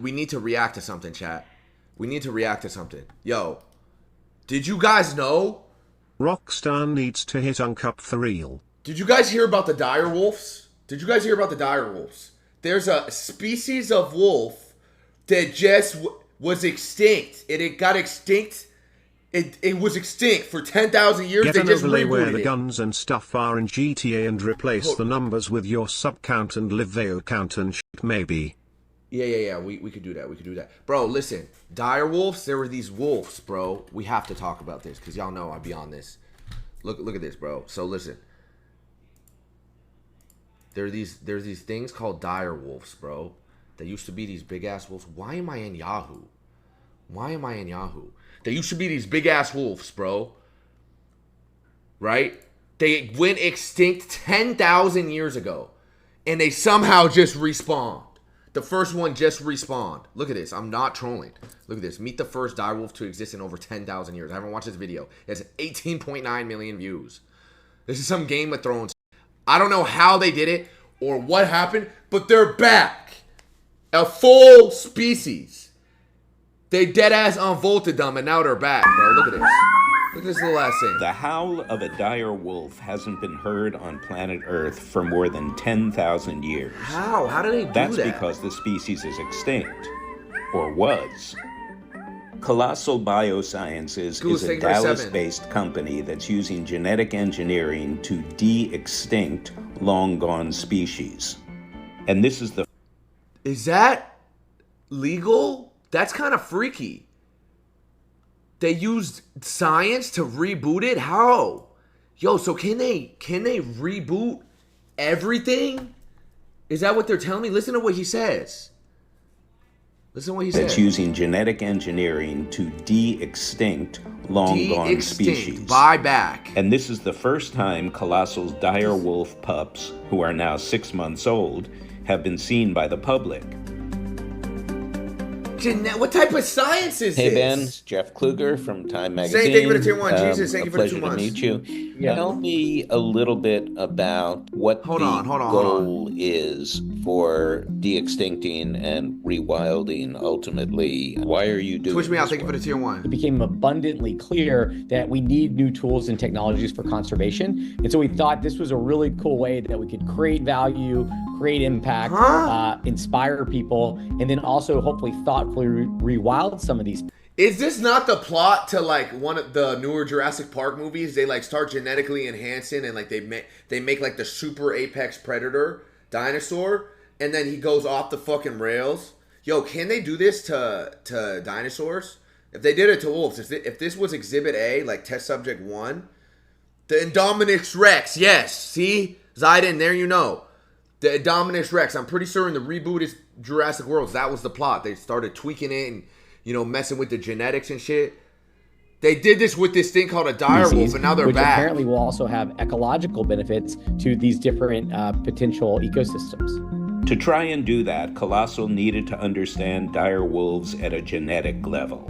We need to react to something, chat. We need to react to something. Yo, did you guys know? Rockstar needs to hit Uncup for real. Did you guys hear about the dire wolves? Did you guys hear about the dire wolves? There's a species of wolf that just was extinct. It got extinct. It was extinct for 10,000 years. Get they an just overlay rebooted where the it. guns and stuff are in GTA and replace the numbers with your sub count and live VAO count and shit maybe. Yeah. We could do that. We could do that. Bro, listen. Dire wolves, there were these wolves, bro. We have to talk about this because y'all know I'll be on this. Look at this, bro. So listen. There's these things called dire wolves, bro. There used to be these big ass wolves. Why am I in Yahoo? There used to be these big ass wolves, bro. Right? They went extinct 10,000 years ago. And they somehow just respawned. The first one just respawned. Look at this. I'm not trolling. Look at this. Meet the first dire wolf to exist in over 10,000 years. I haven't watched this video. It has 18.9 million views. This is some Game of Thrones. I don't know how they did it or what happened, but they're back. A full species. They dead ass unvolted them and now they're back, bro. Look at this. Look at this little ass thing. The howl of a dire wolf hasn't been heard on planet Earth for more than 10,000 years. How? How do they do That's that? because the species is extinct. Or was. Colossal Biosciences is a Dallas-based company that's using genetic engineering to de-extinct long-gone species. And this is the... Is that legal? That's kind of freaky. They used science to reboot it? How? Yo, so can they reboot everything? Is that what they're telling me? Listen to what he says. Listen to what he says. That's using genetic engineering to de-extinct long-gone species. Buy back. And this is the first time Colossal's dire wolf pups, who are now 6 months old, have been seen by the public. What type of science is Hey this? Ben, it's Jeff Kluger from Time Magazine. Thank you for the tier 1. Jesus, thank you for the 2 pleasure to months. meet you. Tell me a little bit about what Hold the on. goal is for de-extincting and rewilding ultimately. Why are you doing Twitch me out. this Thank you for the work? tier 1. It became abundantly clear that we need new tools and technologies for conservation. And so we thought this was a really cool way that we could create value, create impact, inspire people, and then also hopefully thoughtfully rewild some of these. Is this not the plot to like one of the newer Jurassic Park movies? They like start genetically enhancing and like they make like the super apex predator dinosaur, and then he goes off the fucking rails. Yo, can they do this to dinosaurs? If they did it to wolves, if this was Exhibit A, like Test Subject 1, the Indominus Rex, yes. See? Zayden, there you know. The Indominus Rex, I'm pretty sure in the rebooted Jurassic Worlds, that was the plot. They started tweaking it and, you know, messing with the genetics and shit. They did this with this thing called a dire wolf, and now they're which back. Apparently will also have ecological benefits to these different potential ecosystems. To try and do that, Colossal needed to understand dire wolves at a genetic level.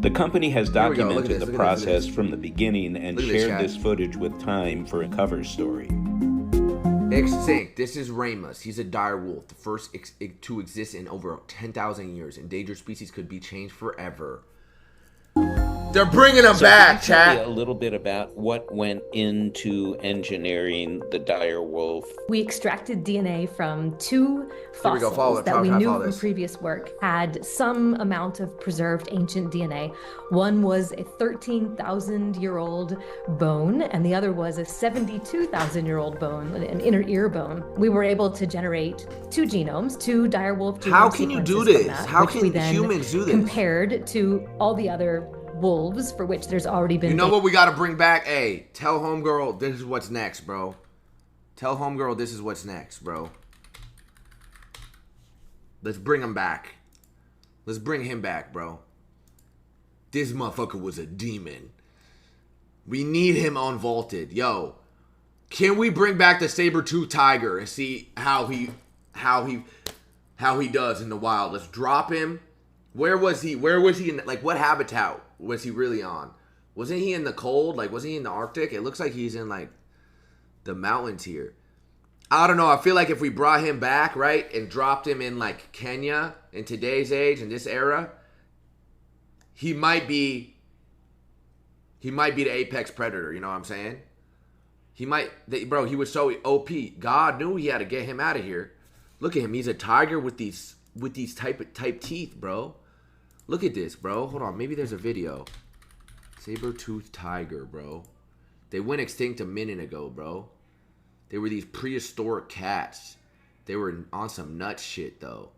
The company has documented the process from the beginning and shared this footage with Time for a cover story. Extinct. This is Ramus. He's a dire wolf, the first to exist in over 10,000 years. Endangered species could be changed forever. They're bringing them back, Tell me chat. a little bit about what went into engineering the dire wolf. We extracted DNA from two Here we go. Follow fossils it. that we knew Follow from this. previous work had some amount of preserved ancient DNA. One was a 13,000-year-old bone, and the other was a 72,000-year-old bone, an inner ear bone. We were able to generate two genomes, two dire wolf genome How can you do sequences this? from that, How which we can then humans do this? compared to all the other wolves for which there's already been. You know what we got to bring back? Hey, tell homegirl this is what's next, bro. Tell homegirl this is what's next, bro. Let's bring him back. Let's bring him back, bro. This motherfucker was a demon. We need him unvaulted. Yo, can we bring back the saber-tooth tiger and see how he does in the wild? Let's drop him. Where was he? Where was he in, like, what habitat was he really on? Wasn't he in the cold? Like, wasn't he in the Arctic? It looks like he's in, like, the mountains here. I don't know. I feel like if we brought him back, right, and dropped him in, like, Kenya in today's age, in this era, he might be the apex predator, you know what I'm saying? He was so OP. God knew he had to get him out of here. Look at him. He's a tiger with these type teeth, bro. Look at this, bro. Hold on. Maybe there's a video. Saber-toothed tiger, bro. They went extinct a minute ago, bro. They were these prehistoric cats. They were on some nut shit, though.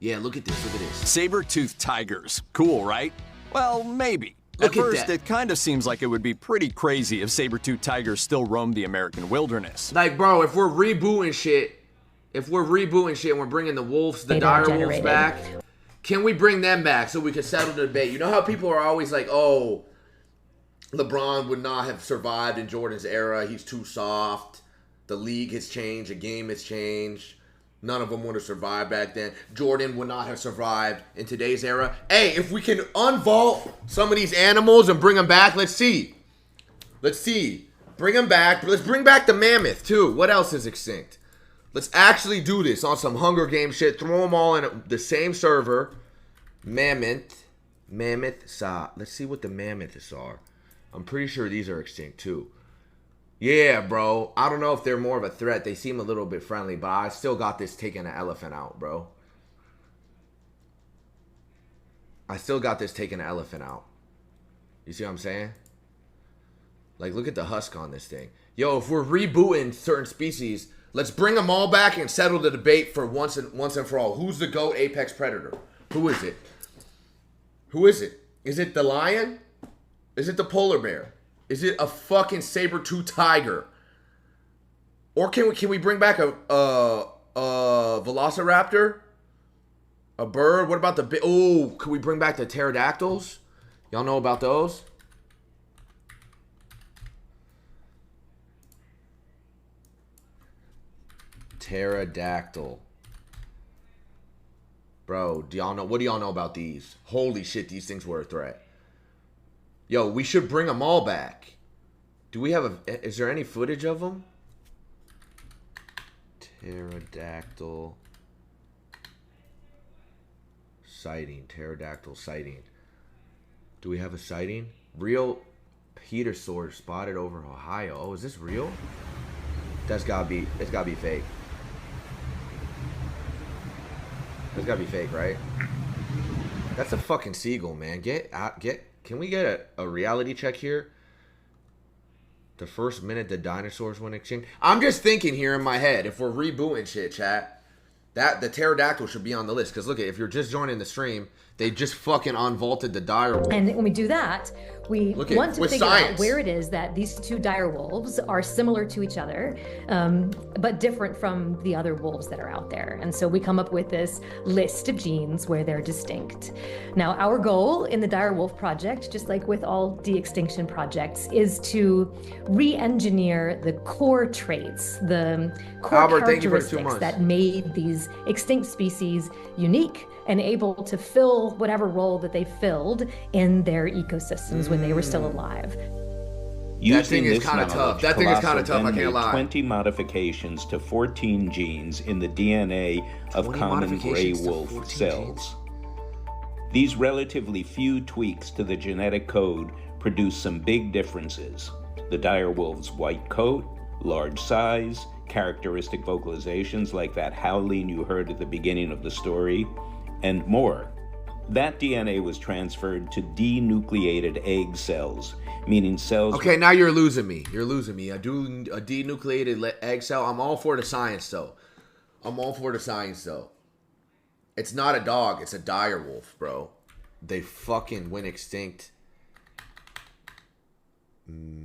Yeah, look at this. Look at this. Saber-toothed tigers. Cool, right? Well, maybe. Look at at first, that. it kind of seems like it would be pretty crazy if saber-toothed tigers still roamed the American wilderness. Like, bro, if we're rebooting shit and we're bringing the wolves, the dire wolves back, can we bring them back so we can settle the debate? You know how people are always like, oh, LeBron would not have survived in Jordan's era. He's too soft. The league has changed. The game has changed. None of them would have survived back then. Jordan would not have survived in today's era. Hey, if we can unvault some of these animals and bring them back, let's see. Let's see. Bring them back. Let's bring back the mammoth, too. What else is extinct? Let's actually do this on some Hunger Games shit. Throw them all in the same server. Mammoth. Let's see what the mammoths are. I'm pretty sure these are extinct, too. Yeah, bro. I don't know if they're more of a threat. They seem a little bit friendly, but I still got this taking an elephant out, bro. I still got this taking an elephant out. You see what I'm saying? Like, look at the husk on this thing. Yo, if we're rebooting certain species, let's bring them all back and settle the debate for once and for all. Who's the GOAT apex predator? Who is it? Who is it? Is it the lion? Is it the polar bear? Is it a fucking saber-toothed tiger? Or can we bring back a velociraptor? A bird? What about the oh, can we bring back the pterodactyls? Y'all know about those? Pterodactyl. Bro, what do y'all know about these? Holy shit, these things were a threat. Yo, we should bring them all back. Do we have is there any footage of them? Pterodactyl sighting. Pterodactyl sighting. Do we have a sighting? Real pterosaur spotted over Ohio. Oh, is this real? It's gotta be fake. It's gotta be fake, right? That's a fucking seagull, man. Can we get a reality check here? The first minute the dinosaurs went extinct. I'm just thinking here in my head, if we're rebooting shit, chat, that the pterodactyl should be on the list. Because look, if you're just joining the stream, they just fucking unvaulted the dire wolf. And when we do that, we want to figure out where it is that these two dire wolves are similar to each other, but different from the other wolves that are out there. And so we come up with this list of genes where they're distinct. Now, our goal in the Dire Wolf Project, just like with all de-extinction projects, is to re-engineer the core traits, the core characteristics that made these extinct species unique and able to fill whatever role that they filled in their ecosystems when they were still alive. That thing is kind of tough. That thing is kind of tough, I can't lie. 20 modifications to 14 genes in the DNA of common gray wolf cells. These relatively few tweaks to the genetic code produce some big differences. The dire wolf's white coat, large size, characteristic vocalizations like that howling you heard at the beginning of the story, and more. That DNA was transferred to denucleated egg cells, meaning cells... Okay, now you're losing me. You're losing me. A denucleated egg cell. I'm all for the science, though. It's not a dog. It's a dire wolf, bro. They fucking went extinct. Mammoth.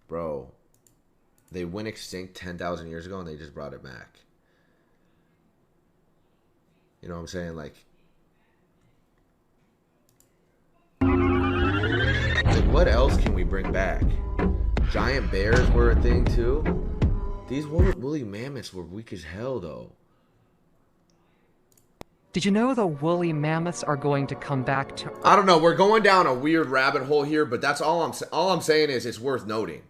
Bro. They went extinct 10,000 years ago and they just brought it back. You know what I'm saying? Like what else can we bring back? Giant bears were a thing too. These woolly mammoths were weak as hell though. Did you know the woolly mammoths are going to come back to... I don't know. We're going down a weird rabbit hole here, but that's all I'm saying is it's worth noting.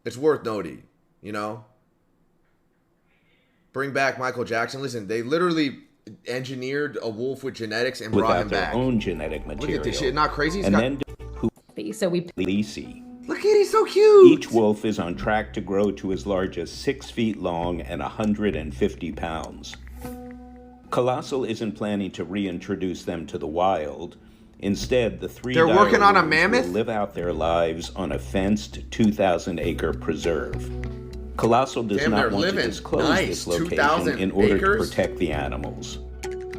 It's worth noting, you know? Bring back Michael Jackson. Listen, they literally engineered a wolf with genetics and brought him back. Without their own genetic material. Look at this shit. Not crazy? And then So we Lisi. Look at it, he's so cute. Each wolf is on track to grow to as large as 6 feet long and 150 pounds. Colossal isn't planning to reintroduce them to the wild. Instead, the three They're working on a mammoth? will live out their lives on a fenced 2,000-acre preserve. Colossal does not want to disclose this location in order to protect the animals.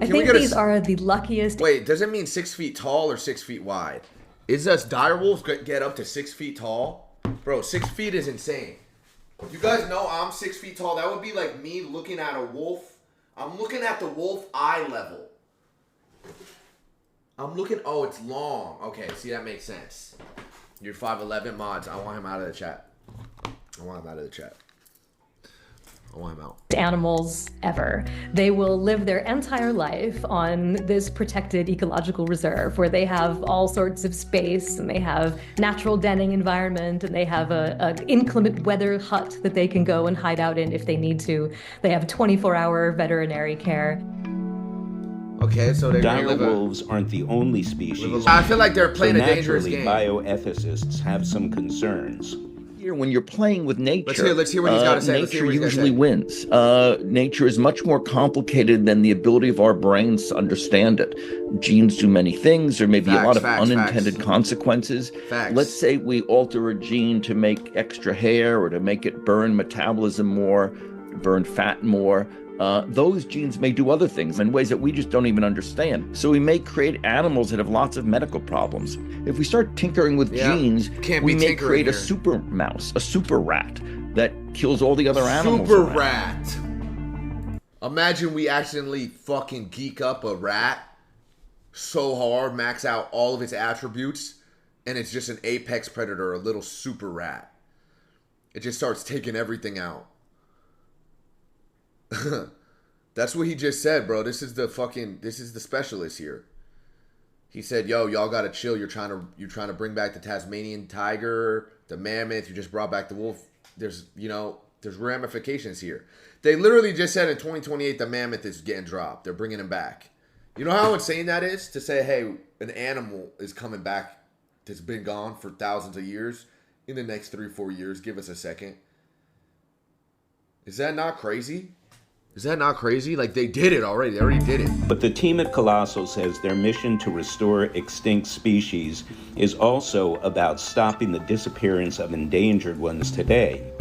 I think these are the luckiest. Wait, does it mean 6 feet tall or 6 feet wide? Is us dire wolves get up to 6 feet tall? Bro, 6 feet is insane. You guys know I'm 6 feet tall. That would be like me looking at a wolf. I'm looking at the wolf eye level. I'm looking. Oh, it's long. Okay, see, that makes sense. You're 5'11" mods. I want him out of the chat. I want him out of the chat. I want him out. Animals ever. They will live their entire life on this protected ecological reserve where they have all sorts of space and they have natural denning environment and they have a inclement weather hut that they can go and hide out in if they need to. They have 24-hour veterinary care. Okay, so they're dire wolves aren't the only species. I feel like they're playing a dangerous game. Bioethicists have some concerns. When you're playing with nature, let's hear what he's got to say. Nature usually wins. Nature is much more complicated than the ability of our brains to understand it. Genes do many things. There may be a lot of unintended consequences. Let's say we alter a gene to make extra hair or to make it burn metabolism more, burn fat more. Those genes may do other things in ways that we just don't even understand. So we may create animals that have lots of medical problems. If we start tinkering with genes, we may create a super mouse, a super rat that kills all the other animals. Super rat. Imagine we accidentally fucking geek up a rat so hard, max out all of its attributes, and it's just an apex predator, a little super rat. It just starts taking everything out. That's what he just said, bro. This is the specialist here. He said, yo, y'all gotta chill. You're trying to bring back the Tasmanian tiger, the mammoth, you just brought back the wolf. There's ramifications here. They literally just said in 2028 the mammoth is getting dropped. They're bringing him back. You know how insane that is? To say, hey, an animal is coming back that's been gone for thousands of years in the next 3-4 years. Give us a second. Is that not crazy? Is that not crazy? Like, they did it already. They already did it. But the team at Colossal says their mission to restore extinct species is also about stopping the disappearance of endangered ones today,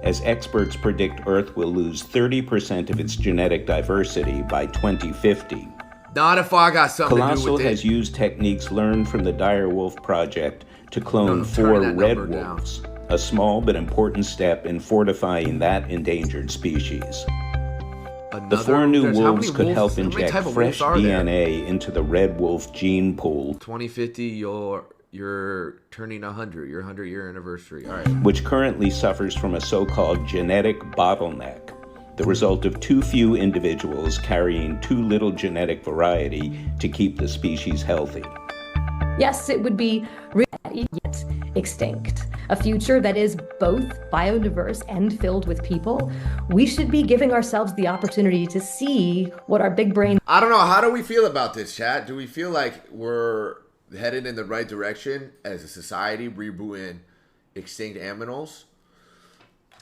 as experts predict Earth will lose 30% of its genetic diversity by 2050. Not if I got something to do with it. Colossal has used techniques learned from the Dire Wolf Project to clone 4 red wolves, a small but important step in fortifying that endangered species. The 4 new wolves could help inject fresh DNA into the red wolf gene pool. 2050, you're turning 100, your 100-year anniversary. All right. Which currently suffers from a so-called genetic bottleneck, the result of too few individuals carrying too little genetic variety to keep the species healthy. Yes, it would be yet extinct. A future that is both biodiverse and filled with people. We should be giving ourselves the opportunity to see what our big brain... I don't know. How do we feel about this, chat? Do we feel like we're headed in the right direction as a society, rebooting extinct animals?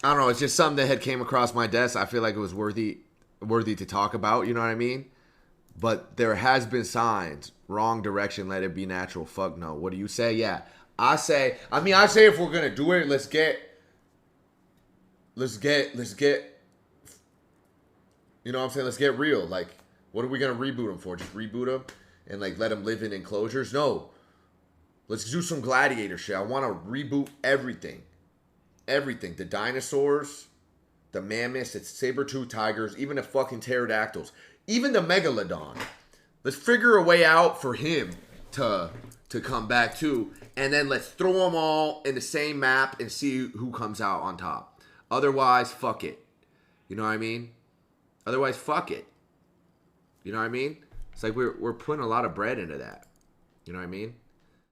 I don't know. It's just something that had came across my desk. I feel like it was worthy to talk about. You know what I mean? But there has been signs. Wrong direction. Let it be natural. Fuck no. What do you say? Yeah. I say if we're gonna do it, let's get, you know what I'm saying? Let's get real. Like, what are we gonna reboot them for? Just reboot them and like let them live in enclosures? No. Let's do some gladiator shit. I want to reboot everything. Everything. The dinosaurs, the mammoths, the saber-toothed tigers, even the fucking pterodactyls, even the megalodon. Let's figure a way out for him to come back too. And then let's throw them all in the same map and see who comes out on top. Otherwise, fuck it. You know what I mean? Otherwise, fuck it. You know what I mean? It's like we're putting a lot of bread into that. You know what I mean?